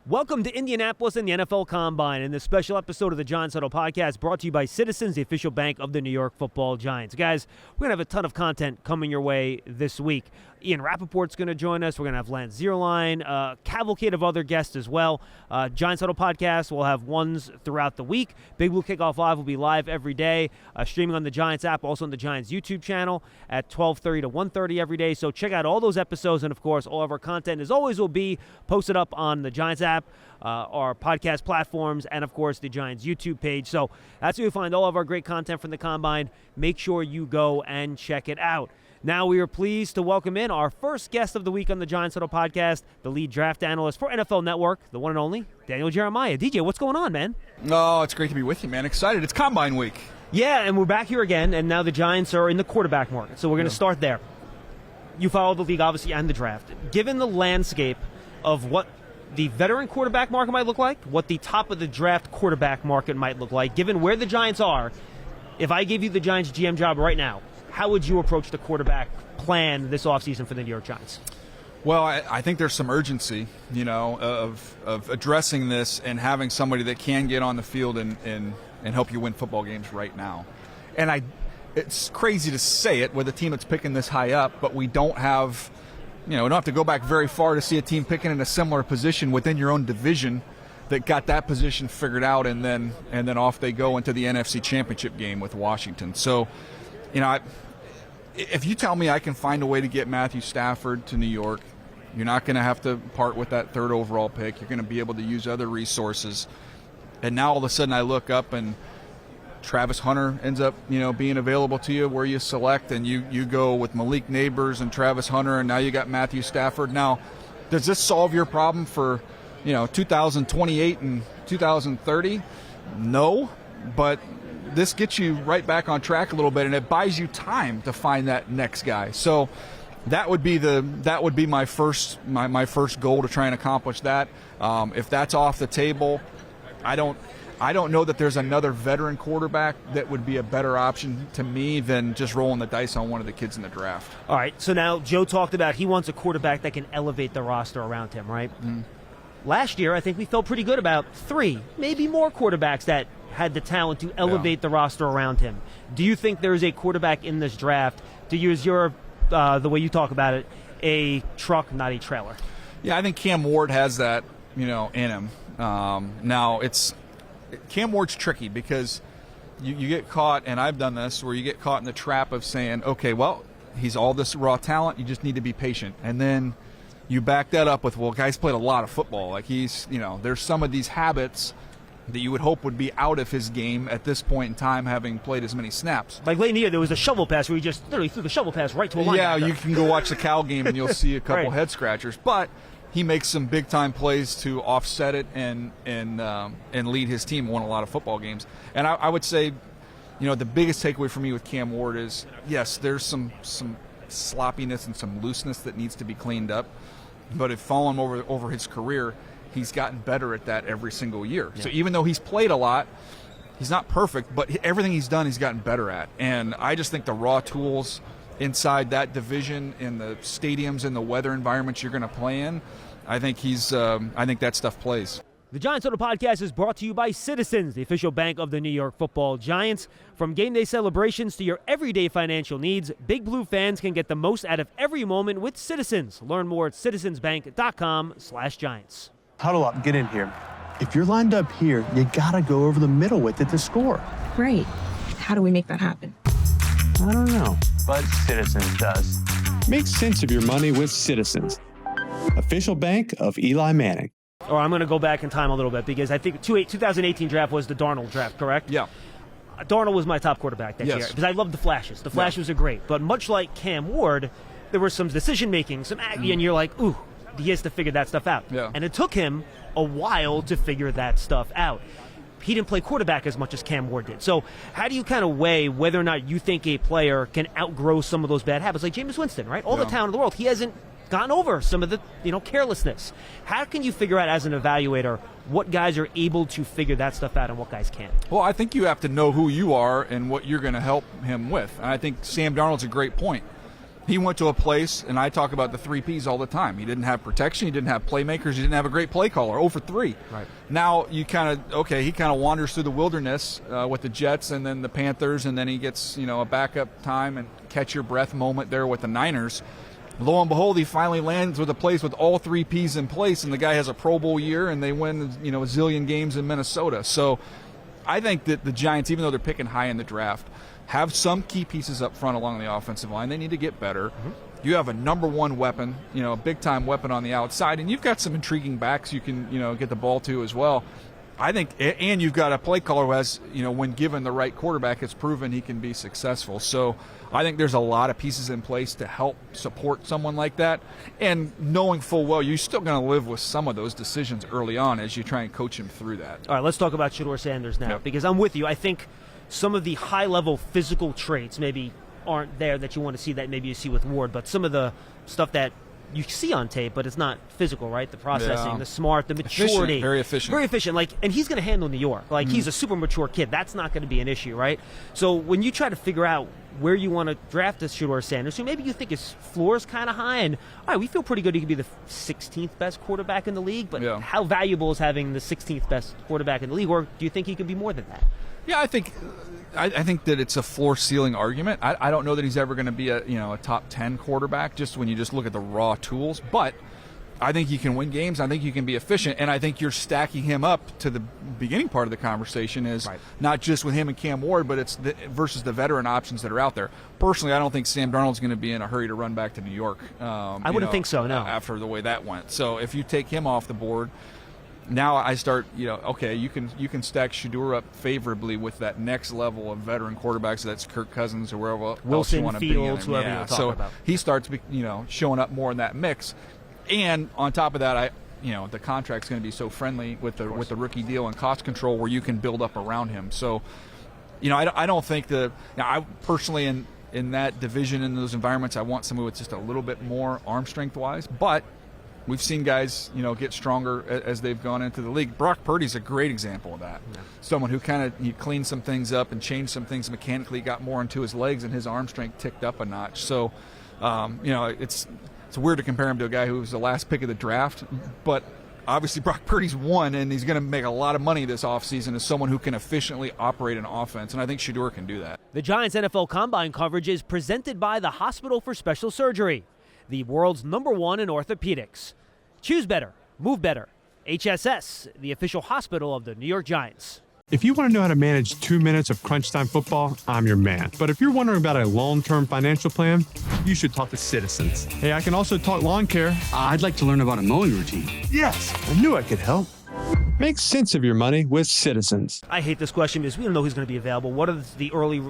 Welcome to Indianapolis and the NFL Combine in this special episode of the Giants Huddle Podcast brought to you by Citizens, the official bank of the New York Football Giants. Guys, we're going to have a ton of content coming your way this week. Ian Rappaport's going to join us. We're going to have Lance Zierlein, a cavalcade of other guests as well. Giants Huddle Podcast will have ones throughout the week. Big Blue Kickoff Live will be live every day, streaming on the Giants app, also on the Giants YouTube channel at 12:30 to 1:30 every day. So check out all those episodes, and of course, all of our content, as always, will be posted up on the Giants app, our podcast platforms, and of course the Giants YouTube page. So that's where you find all of our great content from the Combine. Make sure you go and check it out. Now we are pleased to welcome in our first guest of the week on the Giants Huddle Podcast, the lead draft analyst for NFL Network, the one and only Daniel Jeremiah. DJ, what's going on, man? Oh, it's great to be with you, man. Excited. It's Combine week. Yeah, and we're back here again, and now the Giants are in the quarterback market. So we're going to start there. You follow the league, obviously, and the draft. Given the landscape of what the veteran quarterback market might look like, what the top of the draft quarterback market might look like, given where the Giants are, if I gave you the Giants GM job right now, how would you approach the quarterback plan this offseason for the New York Giants? Well, I think there's some urgency, of addressing this and having somebody that can get on the field and help you win football games right now. And it's crazy to say it with a team that's picking this high up, but we don't have, we don't have to go back very far to see a team picking in a similar position within your own division that got that position figured out, and then off they go into the NFC Championship game with Washington. So, if you tell me I can find a way to get Matthew Stafford to New York, you're not going to have to part with that third overall pick. You're going to be able to use other resources. And now all of a sudden I look up and Travis Hunter ends up, being available to you where you select, and you go with Malik Neighbors and Travis Hunter, and now you got Matthew Stafford. Now, does this solve your problem for, 2028 and 2030? No, but this gets you right back on track a little bit, and it buys you time to find that next guy. So that would be my first goal to try and accomplish that. If that's off the table, I don't know that there's another veteran quarterback that would be a better option to me than just rolling the dice on one of the kids in the draft. All right, so now Joe talked about he wants a quarterback that can elevate the roster around him, right? Mm. Last year, I think we felt pretty good about 3, maybe more quarterbacks that had the talent to elevate the roster around him. Do you think there's a quarterback in this draft, to use your the way you talk about it, a truck, not a trailer? Yeah, I think Cam Ward has that, in him. Now, Cam Ward's tricky because you get caught, and I've done this, where you get caught in the trap of saying, okay, well, he's all this raw talent, you just need to be patient. And then you back that up with, well, guy's played a lot of football. Like there's some of these habits that you would hope would be out of his game at this point in time, having played as many snaps. Like late in the year, there was a shovel pass where he just literally threw the shovel pass right to a linebacker. Yeah, you can go watch the Cal game and you'll see a couple head scratchers. But he makes some big-time plays to offset it and lead his team, won a lot of football games. And I would say, the biggest takeaway for me with Cam Ward is, yes, there's some sloppiness and some looseness that needs to be cleaned up. But if following over his career, he's gotten better at that every single year. Yeah. So even though he's played a lot, he's not perfect, but everything he's done, he's gotten better at. And I just think the raw tools inside that division, in the stadiums and the weather environments you're going to play in, I think that stuff plays. The Giants Huddle Podcast is brought to you by Citizens, the official bank of the New York Football Giants. From game day celebrations to your everyday financial needs, Big Blue fans can get the most out of every moment with Citizens. Learn more at citizensbank.com/Giants. Huddle up, get in here. If you're lined up here, you gotta go over the middle with it to score. Right. How do we make that happen? I don't know. But Citizens does. Make sense of your money with Citizens, official bank of Eli Manning. Or I'm going to go back in time a little bit, because I think 2018 draft was the Darnold draft, correct? Yeah. Darnold was my top quarterback that year, because I loved the flashes. The flashes are great. But much like Cam Ward, there was some decision-making, and you're like, ooh, he has to figure that stuff out. Yeah. And it took him a while to figure that stuff out. He didn't play quarterback as much as Cam Ward did. So how do you kind of weigh whether or not you think a player can outgrow some of those bad habits? Like Jameis Winston, right? All the talent in the world. He hasn't gotten over some of the carelessness. How can you figure out as an evaluator what guys are able to figure that stuff out and what guys can't? Well, I think you have to know who you are and what you're going to help him with. And I think Sam Darnold's a great point. He went to a place, and I talk about the 3 Ps all the time. He didn't have protection. He didn't have playmakers. He didn't have a great play caller. 0 for 3. Right. Now you he kind of wanders through the wilderness with the Jets and then the Panthers, and then he gets, a backup time and catch your breath moment there with the Niners. Lo and behold, he finally lands with a place with all 3 Ps in place, and the guy has a Pro Bowl year, and they win, a zillion games in Minnesota. So I think that the Giants, even though they're picking high in the draft, have some key pieces up front along the offensive line. They need to get better. Mm-hmm. You have a number 1 weapon, a big-time weapon on the outside, and you've got some intriguing backs you can, get the ball to as well. I think, and you've got a play caller who has, when given the right quarterback, has proven he can be successful. So I think there's a lot of pieces in place to help support someone like that. And knowing full well, you're still going to live with some of those decisions early on as you try and coach him through that. All right, let's talk about Shedeur Sanders now, because I'm with you. I think some of the high-level physical traits maybe aren't there that you want to see that maybe you see with Ward, but some of the stuff that you see on tape, but it's not physical, right? The processing, the smart, the maturity. Very efficient. Very efficient. And he's going to handle New York. He's a super mature kid. That's not going to be an issue, right? So when you try to figure out where you want to draft this Shedeur Sanders, who maybe you think his floor is kind of high, and all right, we feel pretty good he could be the 16th best quarterback in the league, but how valuable is having the 16th best quarterback in the league, or do you think he could be more than that? Yeah, I think that it's a floor ceiling argument. I don't know that he's ever going to be a top 10 quarterback just when you just look at the raw tools, but I think he can win games. I think he can be efficient, and I think you're stacking him up to the beginning part of the conversation is not just with him and Cam Ward, but it's versus the veteran options that are out there. Personally, I don't think Sam Darnold's going to be in a hurry to run back to New York. I wouldn't think so, no. After the way that went. So if you take him off the board, now I start, okay, you can stack Shedeur up favorably with that next level of veteran quarterbacks. So that's Kirk Cousins or wherever else you want to be. Fields, whoever you're talking about. So he starts, showing up more in that mix. And on top of that, the contract's going to be so friendly with the rookie deal and cost control where you can build up around him. So, I don't think I personally in that division, in those environments, I want someone with just a little bit more arm strength wise, but we've seen guys, get stronger as they've gone into the league. Brock Purdy's a great example of that. Yeah. Someone who he cleaned some things up and changed some things mechanically, got more into his legs, and his arm strength ticked up a notch. So, it's weird to compare him to a guy who was the last pick of the draft, but obviously Brock Purdy's won, and he's going to make a lot of money this offseason as someone who can efficiently operate an offense, and I think Shedeur can do that. The Giants NFL Combine coverage is presented by the Hospital for Special Surgery, the world's #1 in orthopedics. Choose better, move better. HSS, the official hospital of the New York Giants. If you want to know how to manage 2 minutes of crunch time football, I'm your man. But if you're wondering about a long-term financial plan, you should talk to Citizens. Hey, I can also talk lawn care. I'd like to learn about a mowing routine. Yes, I knew I could help. Make sense of your money with Citizens. I hate this question because we don't know who's going to be available. What are the early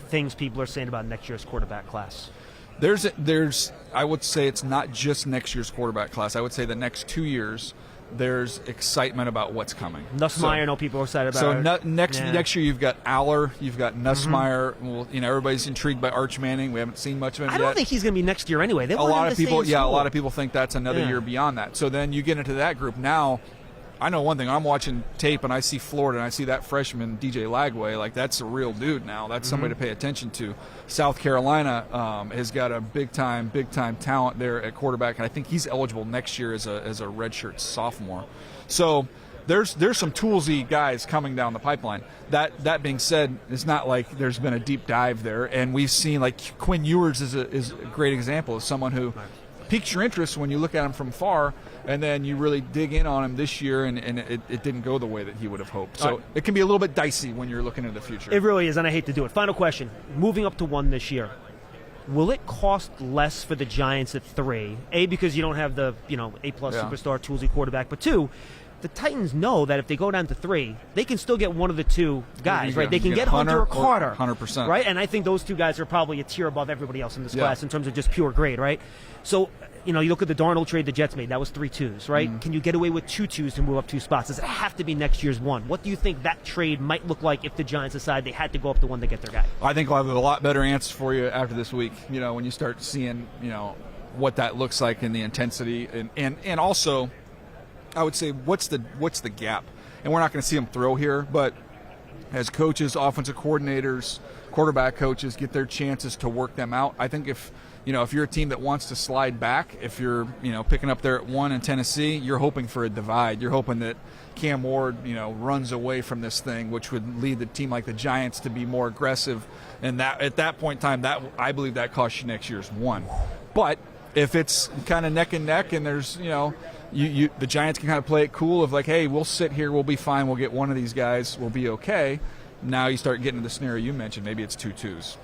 things people are saying about next year's quarterback class? There's I would say it's not just next year's quarterback class. I would say the next 2 years there's excitement about what's coming. Nussmeier, I know people are excited about. So next year you've got Aller, you've got Nussmeier. Mm-hmm. Well, everybody's intrigued by Arch Manning. We haven't seen much of him yet. I don't think he's going to be next year anyway. A lot of people think that's another year beyond that. So then you get into that group now. I know one thing. I'm watching tape and I see Florida and I see that freshman DJ Lagway. Like, that's a real dude now. That's somebody to pay attention to. South Carolina has got a big time talent there at quarterback, and I think he's eligible next year as a redshirt sophomore. So there's some toolsy guys coming down the pipeline. That being said, it's not like there's been a deep dive there, and we've seen like Quinn Ewers is a great example of someone who piques your interest when you look at him from far, and then you really dig in on him this year, and it didn't go the way that he would have hoped. So it can be a little bit dicey when you're looking into the future. It really is, and I hate to do it. Final question. Moving up to 1 this year, will it cost less for the Giants at 3? A, because you don't have the A-plus superstar toolsy quarterback, but 2, the Titans know that if they go down to 3, they can still get one of the 2 guys, right? They can get Hunter or Carter. 100%. Right? And I think those 2 guys are probably a tier above everybody else in this class in terms of just pure grade, right? So, you look at the Darnold trade the Jets made. That was 3 2s, right? Mm-hmm. Can you get away with 2 2s to move up 2 spots? Does it have to be next year's 1? What do you think that trade might look like if the Giants decide they had to go up to 1 to get their guy? I think I'll have a lot better answer for you after this week, when you start seeing, what that looks like in the intensity. And also, I would say, what's the gap? And we're not going to see them throw here, but as coaches, offensive coordinators, quarterback coaches get their chances to work them out, I think if if you're a team that wants to slide back, if you're, picking up there at 1 in Tennessee, you're hoping for a divide. You're hoping that Cam Ward, runs away from this thing, which would lead the team like the Giants to be more aggressive. And that at that point in time, that I believe that costs you next year's 1. But if it's kind of neck and neck and there's, the Giants can kind of play it cool of like, hey, we'll sit here, we'll be fine, we'll get one of these guys, we'll be okay. Now you start getting to the scenario you mentioned, maybe it's 2-2s.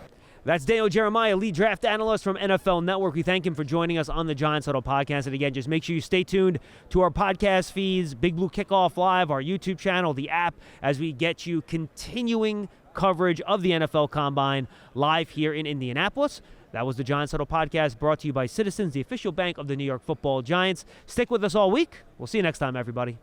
That's Daniel Jeremiah, lead draft analyst from NFL Network. We thank him for joining us on the Giants Huddle Podcast. And again, just make sure you stay tuned to our podcast feeds, Big Blue Kickoff Live, our YouTube channel, the app, as we get you continuing coverage of the NFL Combine live here in Indianapolis. That was the Giants Huddle Podcast, brought to you by Citizens, the official bank of the New York Football Giants. Stick with us all week. We'll see you next time, everybody.